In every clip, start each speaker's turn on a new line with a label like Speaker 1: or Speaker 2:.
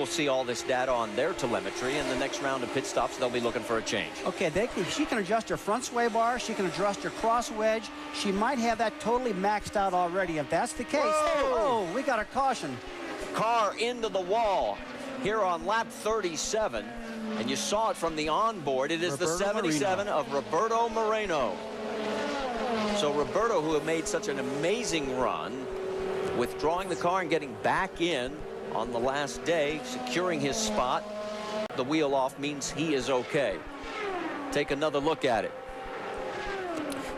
Speaker 1: will see all this data on their telemetry, and the next round of pit stops, they'll be looking for a change.
Speaker 2: Okay, she can adjust her front sway bar. She can adjust her cross wedge. She might have that totally maxed out already. If that's the case, oh, we got a caution.
Speaker 1: Car into the wall here on lap 37, and you saw it from the onboard. It is the 77 of Roberto Moreno. So Roberto, who had made such an amazing run, withdrawing the car and getting back in on the last day, securing his spot. The wheel off means he is okay. Take another look at it.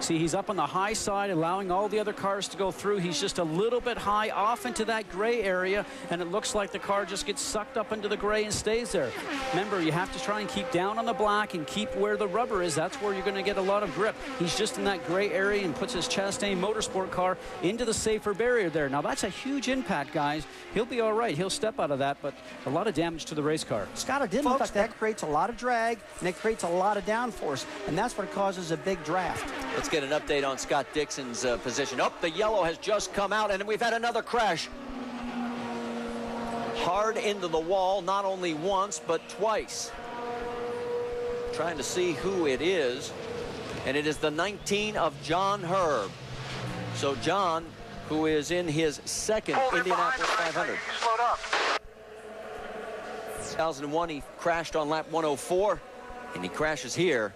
Speaker 3: See, he's up on the high side, allowing all the other cars to go through. He's just a little bit high off into that gray area, and it looks like the car just gets sucked up into the gray and stays there. Remember, you have to try and keep down on the black and keep where the rubber is. That's where you're going to get a lot of grip. He's just in that gray area and puts his Chastain Motorsport car into the safer barrier there. Now, that's a huge impact, guys. He'll be all right. He'll step out of that, but a lot of damage to the race car.
Speaker 2: Scott, it didn't look like that creates a lot of drag, and it creates a lot of downforce, and that's what causes a big draft.
Speaker 1: Let's get an update on Scott Dixon's position. Oh, the yellow has just come out, and we've had another crash. Hard into the wall, not only once, but twice. Trying to see who it is, and it is the 19 of John Herb. So John, who is in his second Indianapolis 500. 2001, he crashed on lap 104, and he crashes here.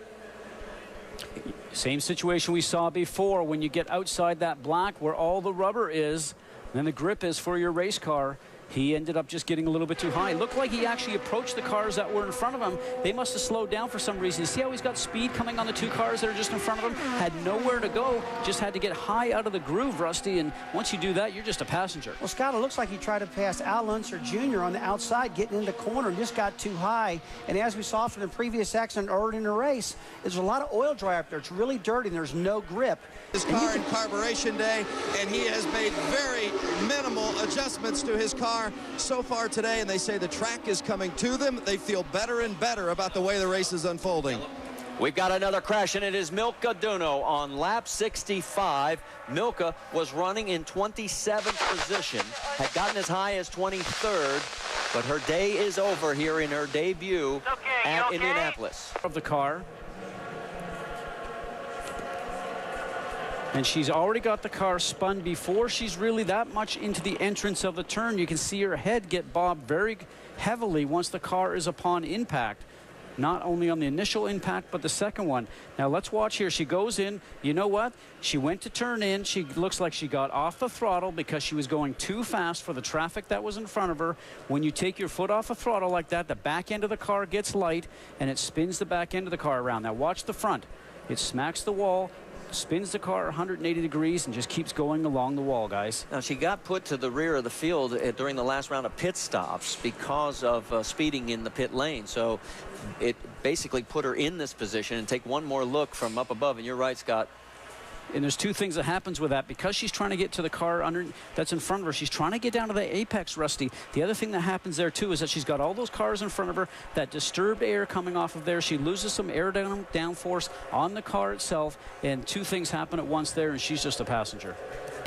Speaker 3: Same situation we saw before. When you get outside that black where all the rubber is, then the grip is for your race car. He ended up just getting a little bit too high. It looked like he actually approached the cars that were in front of him. They must have slowed down for some reason. You see how he's got speed coming on the two cars that are just in front of him? Had nowhere to go. Just had to get high out of the groove, Rusty. And once you do that, you're just a passenger.
Speaker 2: Well, Scott, it looks like he tried to pass Al Unser Jr. on the outside, getting in the corner, and just got too high. And as we saw from the previous accident early in the race, there's a lot of oil dry up there. It's really dirty, and there's no grip.
Speaker 4: His car in carburation day, and he has made very minimal adjustments to his car so far today, and they say the track is coming to them. They feel better and better about the way the race is unfolding.
Speaker 1: We've got another crash, and it is Milka Duno on lap 65. Milka was running in 27th position, had gotten as high as 23rd, but her day is over here in her debut at Indianapolis.
Speaker 3: Of the car. And she's already got the car spun before she's really that much into the entrance of the turn. You can see her head get bobbed very heavily once the car is upon impact. Not only on the initial impact, but the second one. Now let's watch here. She goes in. You know what? She went to turn in. She looks like she got off the throttle because she was going too fast for the traffic that was in front of her. When you take your foot off the throttle like that, the back end of the car gets light, and it spins the back end of the car around. Now watch the front. It smacks the wall, spins the car 180 degrees, and just keeps going along the wall, guys.
Speaker 1: Now, she got put to the rear of the field during the last round of pit stops because of speeding in the pit lane. So it basically put her in this position. And take one more look from up above, and you're right, Scott.
Speaker 3: And there's two things that happens with that. Because she's trying to get to the car that's in front of her, she's trying to get down to the apex, Rusty. The other thing that happens there, too, is that she's got all those cars in front of her, that disturbed air coming off of there. She loses some air downforce on the car itself, and two things happen at once there, and she's just a passenger.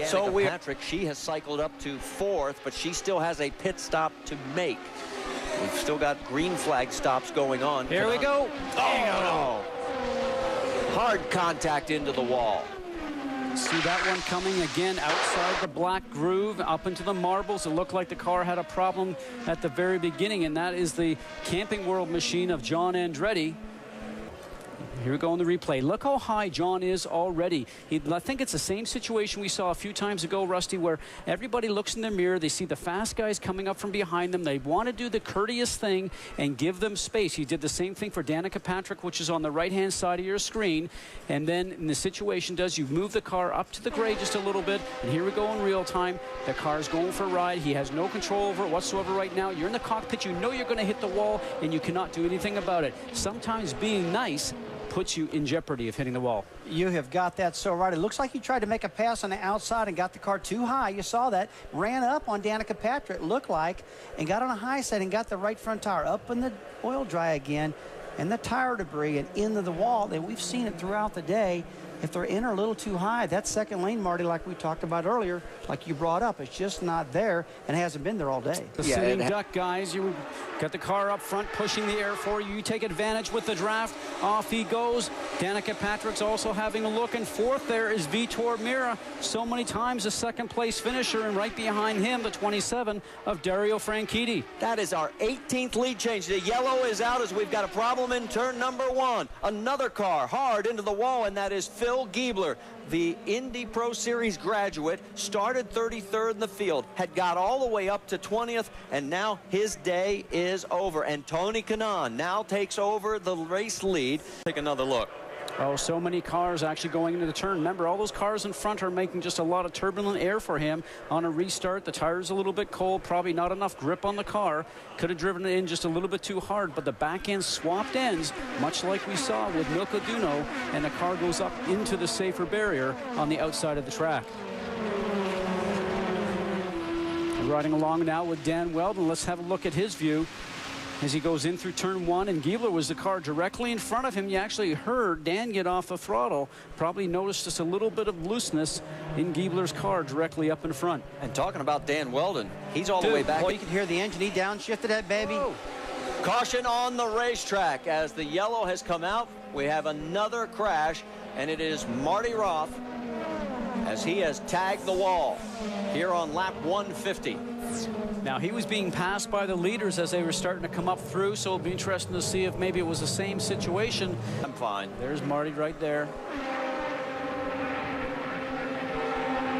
Speaker 1: So Patrick, she has cycled up to 4th, but she still has a pit stop to make. We've still got green flag stops going on.
Speaker 3: Here we go.
Speaker 1: Oh, no. Hard contact into the wall.
Speaker 3: See that one coming again outside the black groove up into the marbles. It looked like the car had a problem at the very beginning, and that is the Camping World machine of John Andretti. Here we go in the replay. Look how high John is already. I think it's the same situation we saw a few times ago, Rusty, where everybody looks in the mirror. They see the fast guys coming up from behind them. They want to do the courteous thing and give them space. He did the same thing for Danica Patrick, which is on the right-hand side of your screen. And then in the situation you move the car up to the gray just a little bit. And here we go in real time. The car's going for a ride. He has no control over it whatsoever right now. You're in the cockpit. You know you're going to hit the wall, and you cannot do anything about it. Sometimes being nice puts you in jeopardy of hitting the wall.
Speaker 2: You have got that so right. It looks like he tried to make a pass on the outside and got the car too high. You saw that. Ran up on Danica Patrick, looked like, and got on a high side and got the right front tire up in the oil dry again, and the tire debris and into the wall. And we've seen it throughout the day. if they're in or a little too high, that second lane, Marty, like we talked about earlier, like you brought up, it's just not there and hasn't been there all day.
Speaker 3: The sitting duck, guys. You got the car up front pushing the air for you. You take advantage with the draft. Off he goes. Danica Patrick's also having a look. And fourth there is Vitor Mira. So many times a second place finisher. And right behind him, the 27 of Dario Franchitti.
Speaker 1: That is our 18th lead change. The yellow is out as we've got a problem in turn number 1. Another car hard into the wall, and that is Phil Giebler, the Indy Pro Series graduate, started 33rd in the field, had got all the way up to 20th, and now his day is over. And Tony Kanaan now takes over the race lead. Take another look.
Speaker 3: Oh, so many cars actually going into the turn. Remember, all those cars in front are making just a lot of turbulent air for him on a restart. The tire's a little bit cold, probably not enough grip on the car. Could have driven it in just a little bit too hard, but the back end swapped ends, much like we saw with Milka Duno, and the car goes up into the safer barrier on the outside of the track. Riding along now with Dan Weldon. Let's have a look at his view as he goes in through turn 1, and Giebler was the car directly in front of him. You actually heard Dan get off the throttle. Probably noticed just a little bit of looseness in Giebler's car directly up in front.
Speaker 1: And talking about Dan Weldon, he's all the way back.
Speaker 2: Boy, you can hear the engine. He downshifted that baby.
Speaker 1: Whoa. Caution on the racetrack as the yellow has come out. We have another crash, and it is Marty Roth as he has tagged the wall here on lap 150.
Speaker 3: Now, he was being passed by the leaders as they were starting to come up through, so it'll be interesting to see if maybe it was the same situation.
Speaker 1: I'm fine.
Speaker 3: There's Marty right there.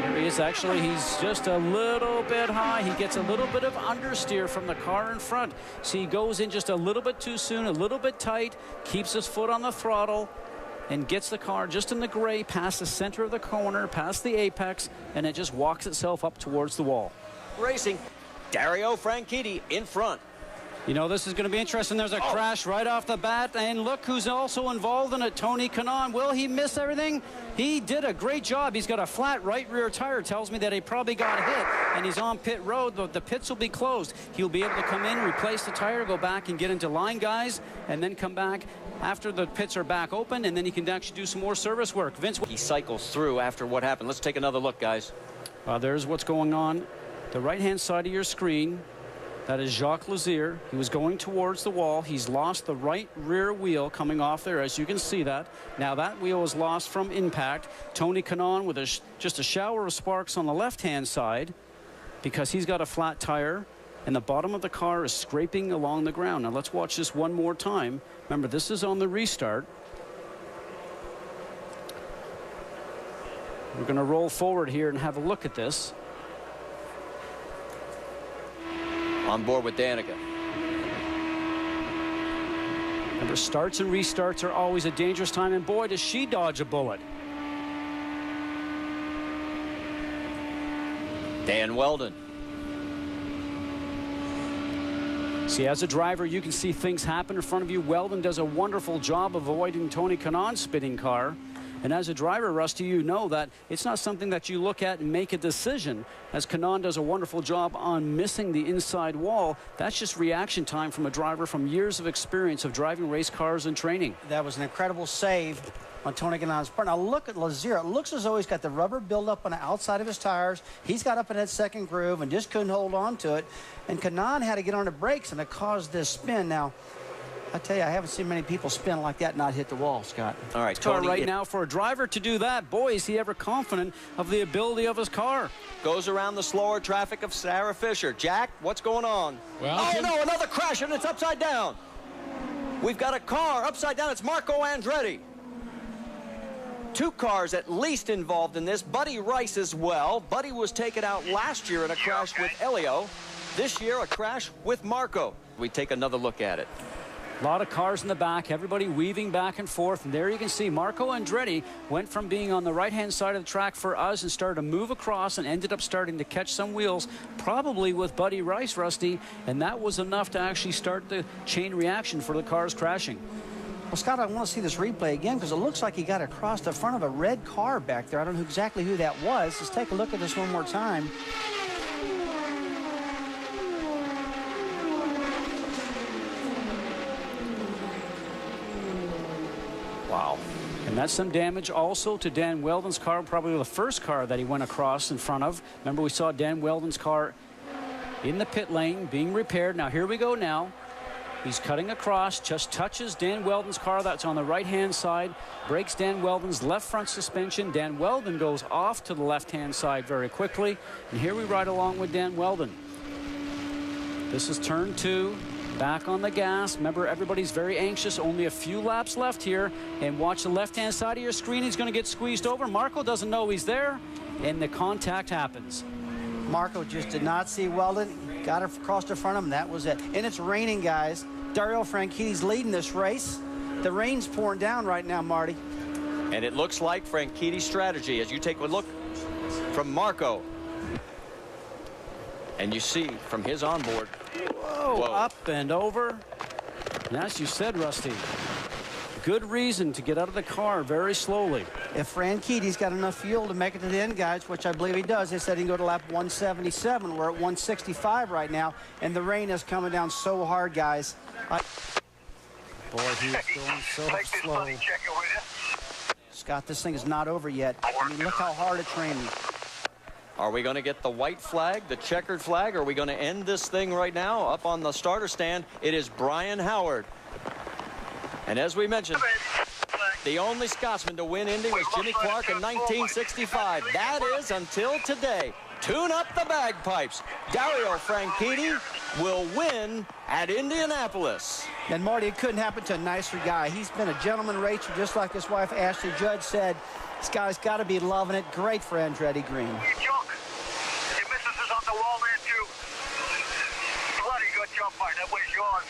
Speaker 3: Here he is. Actually, he's just a little bit high. He gets a little bit of understeer from the car in front. So he goes in just a little bit too soon, a little bit tight, keeps his foot on the throttle, and gets the car just in the gray past the center of the corner, past the apex, and it just walks itself up towards the wall.
Speaker 1: Racing, Dario Franchitti in front.
Speaker 3: You know, this is going to be interesting. There's a crash right off the bat, and look who's also involved in it, Tony Kanaan. Will he miss everything? He did a great job. He's got a flat right rear tire. Tells me that he probably got hit, and he's on pit road. The pits will be closed. He'll be able to come in, replace the tire, go back and get into line, guys, and then come back after the pits are back open, and then he can actually do some more service work. Vince,
Speaker 1: he cycles through after what happened. Let's take another look, guys.
Speaker 3: There's what's going on. The right-hand side of your screen, that is Jacques Lazier. He was going towards the wall. He's lost the right rear wheel coming off there, as you can see that. Now that wheel is lost from impact. Tony Kanaan with just a shower of sparks on the left-hand side because he's got a flat tire, and the bottom of the car is scraping along the ground. Now let's watch this one more time. Remember, this is on the restart. We're going to roll forward here and have a look at this.
Speaker 1: On board with Danica.
Speaker 3: Remember, starts and restarts are always a dangerous time, and boy, does she dodge a bullet.
Speaker 1: Dan Weldon.
Speaker 3: See, as a driver, you can see things happen in front of you. Weldon does a wonderful job of avoiding Tony Kanaan's spinning car. And as a driver, Rusty, you know that it's not something that you look at and make a decision. As Kanaan does a wonderful job on missing the inside wall, that's just reaction time from a driver from years of experience of driving race cars and training.
Speaker 2: That was an incredible save on Tony Kanaan's part. Now look at Lazier. It looks as though he's got the rubber buildup on the outside of his tires. He's got up in that second groove and just couldn't hold on to it. And Kanaan had to get on the brakes, and it caused this spin. Now, I tell you, I haven't seen many people spin like that and not hit the wall, Scott.
Speaker 1: All right,
Speaker 3: Tony,
Speaker 1: Tony,
Speaker 3: right now for a driver to do that, boy, is he ever confident of the ability of his car.
Speaker 1: Goes around the slower traffic of Sarah Fisher. Jack, what's going on?
Speaker 5: Well,
Speaker 1: oh, no, another crash, and it's upside down. We've got a car upside down. It's Marco Andretti. Two cars at least involved in this. Buddy Rice as well. Buddy was taken out last year in a crash with Elio. This year, a crash with Marco. We take another look at it.
Speaker 3: A lot of cars in the back, everybody weaving back and forth. And there you can see Marco Andretti went from being on the right-hand side of the track for us and started to move across and ended up starting to catch some wheels, probably with Buddy Rice, Rusty. And that was enough to actually start the chain reaction for the cars crashing.
Speaker 2: Well, Scott, I want to see this replay again because it looks like he got across the front of a red car back there. I don't know exactly who that was. Let's take a look at this one more time.
Speaker 1: Wow.
Speaker 3: And that's some damage also to Dan Weldon's car, probably the first car that he went across in front of. Remember, we saw Dan Weldon's car in the pit lane being repaired. Now here we go now. He's cutting across, just touches Dan Weldon's car that's on the right-hand side, breaks Dan Weldon's left front suspension. Dan Weldon goes off to the left-hand side very quickly. And here we ride along with Dan Weldon. This is turn 2, back on the gas. Remember, everybody's very anxious, only a few laps left here. And watch the left-hand side of your screen. He's going to get squeezed over. Marco doesn't know he's there, and the contact happens.
Speaker 2: Marco just did not see Weldon. Got it across the front of him. That was it. And it's raining, guys. Dario Franchitti's leading this race. The rain's pouring down right now, Marty.
Speaker 1: And it looks like Franchitti's strategy, as you take a look from Marco. And you see from his onboard.
Speaker 3: Whoa, up and over. And as you said, Rusty, good reason to get out of the car very slowly.
Speaker 2: If Franchitti's got enough fuel to make it to the end, guys, which I believe he does, they said he can go to lap 177. We're at 165 right now, and the rain is coming down so hard, guys.
Speaker 3: Boy, he's going so slow.
Speaker 2: Scott, this thing is not over yet. I mean, look how hard it's raining.
Speaker 1: Are we going to get the white flag, the checkered flag? Are we going to end this thing right now? Up on the starter stand, it is Brian Howard. And as we mentioned, the only Scotsman to win Indy was Jimmy Clark in 1965. That is until today. Tune up the bagpipes. Dario Franchitti will win at Indianapolis.
Speaker 2: And Marty, it couldn't happen to a nicer guy. He's been a gentleman racer, just like his wife Ashley Judd said. This guy's got to be loving it. Great for Andretti Green.
Speaker 5: Hey, Chuck, your missus is on the wall there, too. Bloody good job, mate. That was yours.